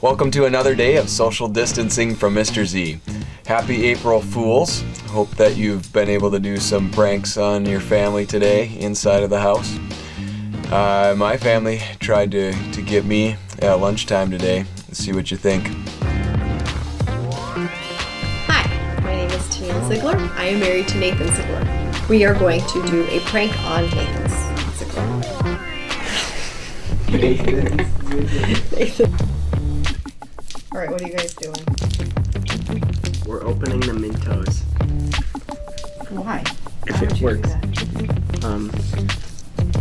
Welcome to another day of social distancing from Mr. Z. Happy April Fools. Hope that you've been able to do some pranks on your family today inside of the house. My family tried to get me at lunchtime today. Let's see what you think. Hi, my name is Ziegler. I am married to Nathan Ziegler. We are going to do a prank on Nathan Ziegler. Nathan. All right, what are you guys doing? We're opening the Mentos. Why? If it works.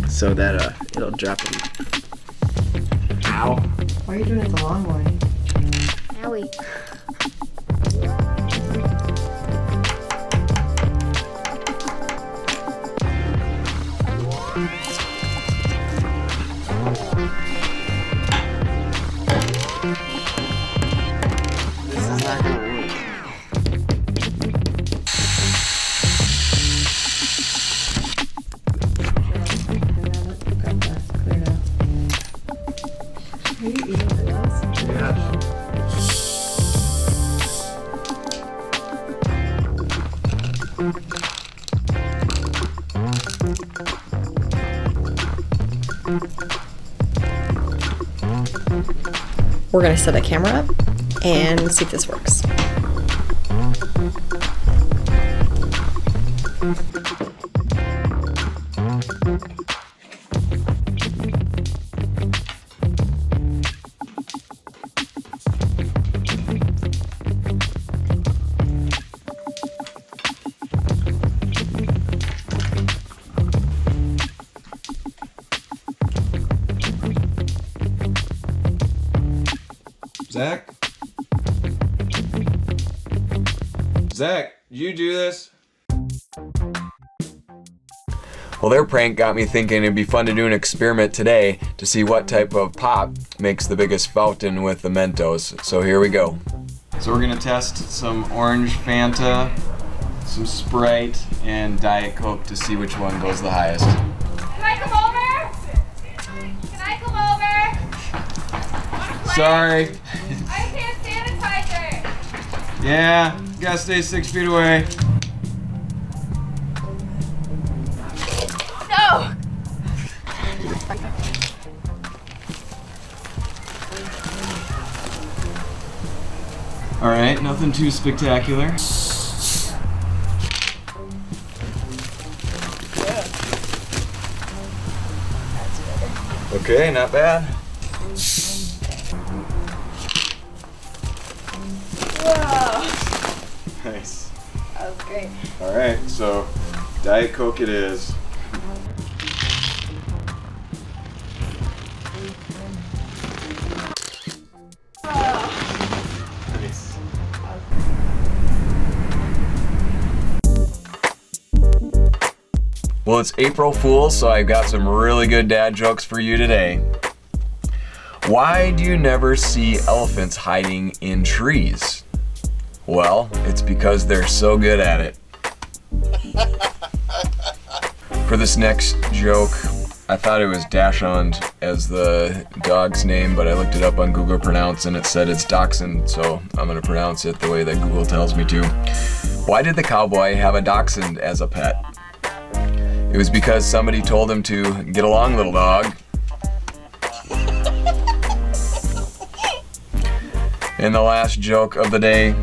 So that it'll drop in. Ow. Why are you doing it the long way? Owie. This is not gonna work. Are you eating this? Yeah. We're gonna set a camera up and see if this works. Zach, did you do this? Well, their prank got me thinking it'd be fun to do an experiment today to see what type of pop makes the biggest fountain with the Mentos. So here we go. So we're gonna test some orange Fanta, some Sprite, and Diet Coke to see which one goes the highest. Can I come over? Can I come over? Sorry. I can't sanitizer. Yeah, you gotta stay 6 feet away. No. All right, nothing too spectacular. Okay, not bad. Whoa. Nice. That was great. All right, so Diet Coke it is. Nice. Well, it's April Fool's, so I've got some really good dad jokes for you today. Why do you never see elephants hiding in trees? Well, it's because they're so good at it. For this next joke, I thought it was Dachshund as the dog's name, but I looked it up on Google Pronounce and it said it's Dachshund, so I'm gonna pronounce it the way that Google tells me to. Why did the cowboy have a dachshund as a pet? It was because somebody told him to get along, little dog. And the last joke of the day,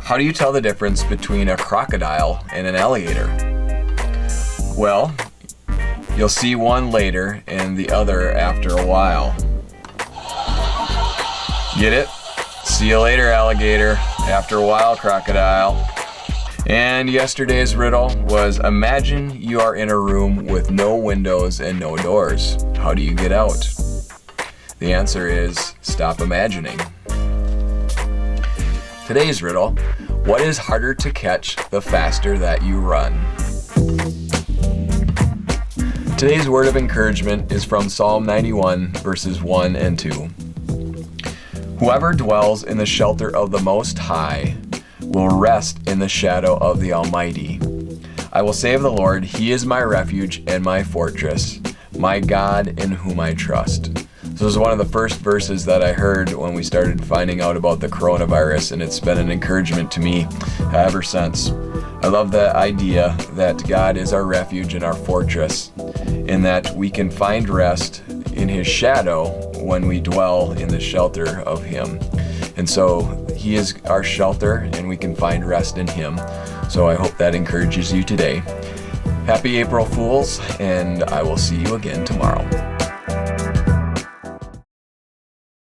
how do you tell the difference between a crocodile and an alligator? Well, you'll see one later and the other after a while. Get it? See you later, alligator. After a while, crocodile. And yesterday's riddle was, imagine you are in a room with no windows and no doors. How do you get out? The answer is, stop imagining. Today's riddle, what is harder to catch the faster that you run? Today's word of encouragement is from Psalm 91, verses 1 and 2. Whoever dwells in the shelter of the Most High will rest in the shadow of the Almighty. I will say of the Lord, He is my refuge and my fortress, my God in whom I trust. So it was one of the first verses that I heard when we started finding out about the coronavirus, and it's been an encouragement to me ever since. I love the idea that God is our refuge and our fortress, and that we can find rest in His shadow when we dwell in the shelter of Him. And so He is our shelter, and we can find rest in Him. So I hope that encourages you today. Happy April Fools, and I will see you again tomorrow.